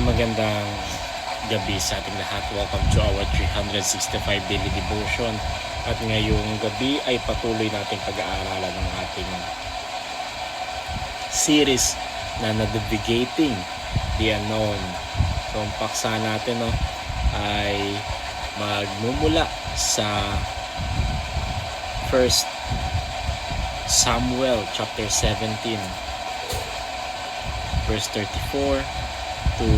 Magandang gabi sa ating lahat. Welcome to our 365 daily devotion. At ngayong gabi ay patuloy nating pag-aaralan ng ating series na Navigating the Unknown. So ang paksa natin ay magmumula sa 1 Samuel chapter 17 verse 34 to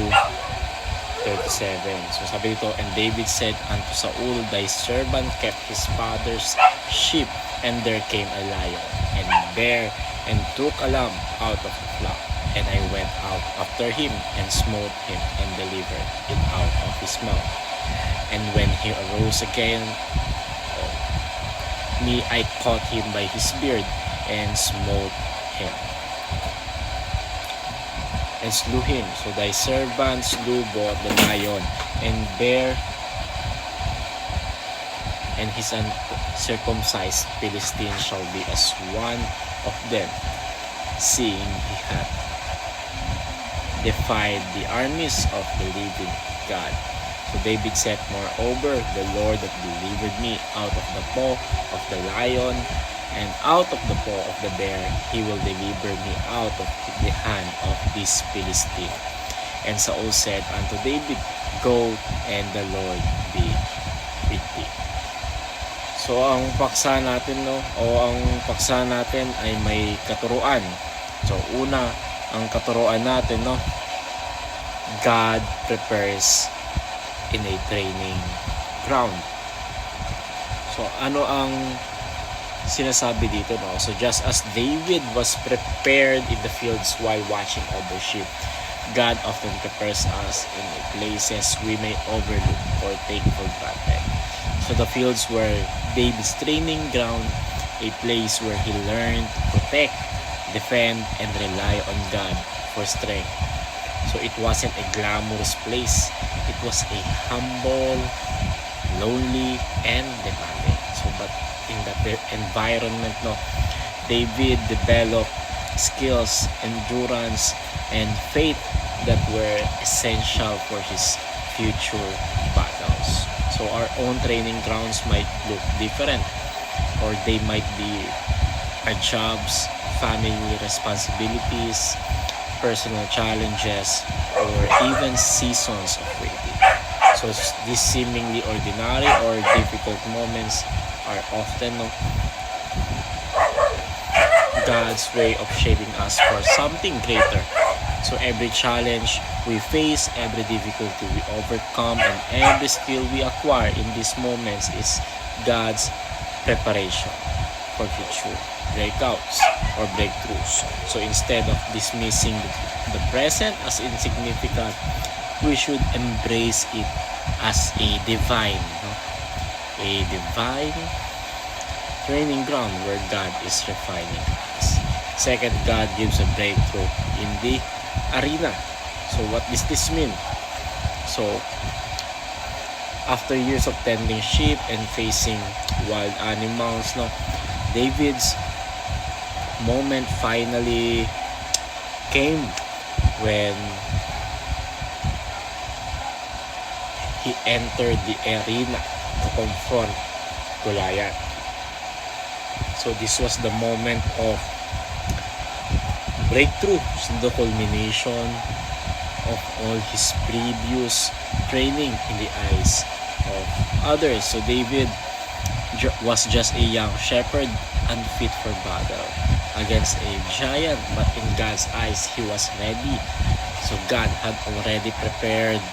37. So sabi dito, and David said unto Saul, thy servant kept his father's sheep, and there came a lion, and bear, and took a lamb out of the flock. And I went out after him, and smote him, and delivered it out of his mouth. And when he arose again, I caught him by his beard, and smote him, and slew him. So thy servant slew both the lion and bear, and his uncircumcised Philistine shall be as one of them, seeing he hath defied the armies of the living God. So David said, moreover, the Lord that delivered me out of the paw of the lion and out of the paw of the bear, he will deliver me out of the hand of this Philistine. And Saul said unto David, go, and the Lord be with thee. So ang paksa natin ang paksa natin ay may katuruan. So una, ang katuruan natin God prepares in a training ground. So ano ang sinasabi dito So just as David was prepared in the fields while watching over sheep, God often prepares us in places we may overlook or take for granted. So the fields were David's training ground, a place where he learned to protect, defend, and rely on God for strength. So it wasn't a glamorous place. It was a humble, lonely, and demanding. So but in that environment, David developed skills, endurance, and faith that were essential for his future battles. So our own training grounds might look different, or they might be our jobs, family responsibilities, personal challenges, or even seasons of waiting. So these seemingly ordinary or difficult moments are often God's way of shaping us for something greater. So every challenge we face, every difficulty we overcome, and every skill we acquire in these moments is God's preparation for future breakouts or breakthroughs. So instead of dismissing the present as insignificant, we should embrace it as a divine training ground where God is refining us. Second, God gives a breakthrough in the arena. So what does this mean? So after years of tending sheep and facing wild animals, David's moment finally came when he entered the arena to confront Goliath. So this was the moment of breakthrough, the culmination of all his previous training in the eyes of others. So David was just a young shepherd, unfit for battle against a giant, but in God's eyes he was ready. So God had already prepared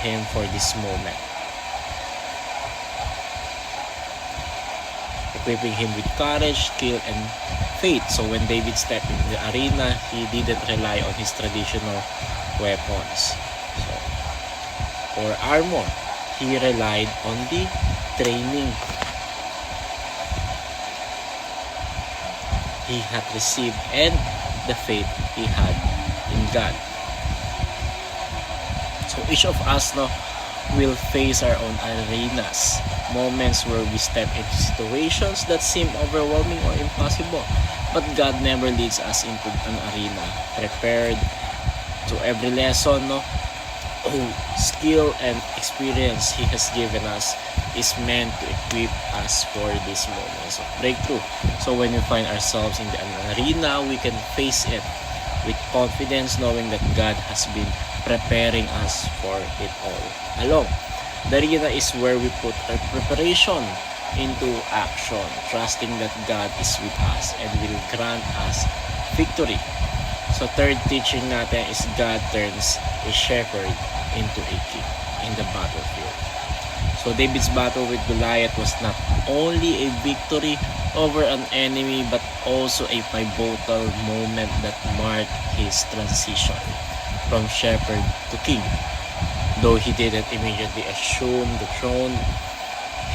him for this moment, equipping him with courage, skill, and faith. So when David stepped into the arena, he didn't rely on his traditional weapons or armor. He relied on the training he had received and the faith he had in God. So each of us will face our own arenas, moments where we step into situations that seem overwhelming or impossible. But God never leads us into an arena prepared to every lesson skill and experience He has given us is meant to equip us for these moments of breakthrough. So when we find ourselves in the arena, we can face it with confidence, knowing that God has been preparing us for it all along. The arena is where we put our preparation into action, trusting that God is with us and will grant us victory. So third teaching natin is God turns a shepherd into a king in the battlefield. So David's battle with Goliath was not only a victory over an enemy but also a pivotal moment that marked his transition from shepherd to king. Though he didn't immediately assume the throne,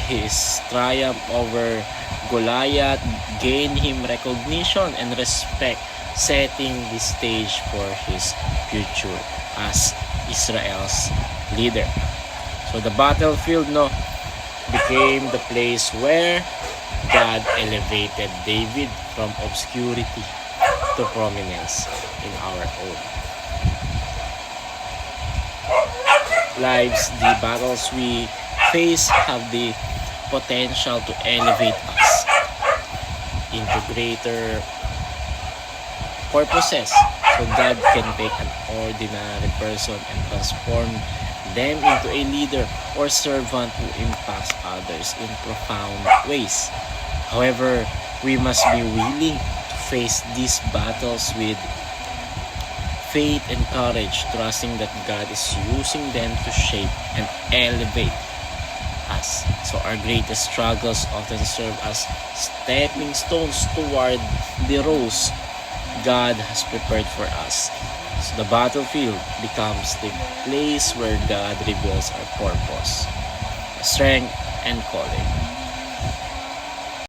his triumph over Goliath gained him recognition and respect, setting the stage for his future as Israel's leader. So the battlefield became the place where God elevated David from obscurity to prominence in our own lives. The battles we face have the potential to elevate us into greater purposes. So God can take an ordinary person and transform them into a leader or servant who impacts others in profound ways. However, we must be willing to face these battles with faith and courage, trusting that God is using them to shape and elevate us. So our greatest struggles often serve as stepping stones toward the roles God has prepared for us. So the battlefield becomes the place where God reveals our purpose, strength, and calling.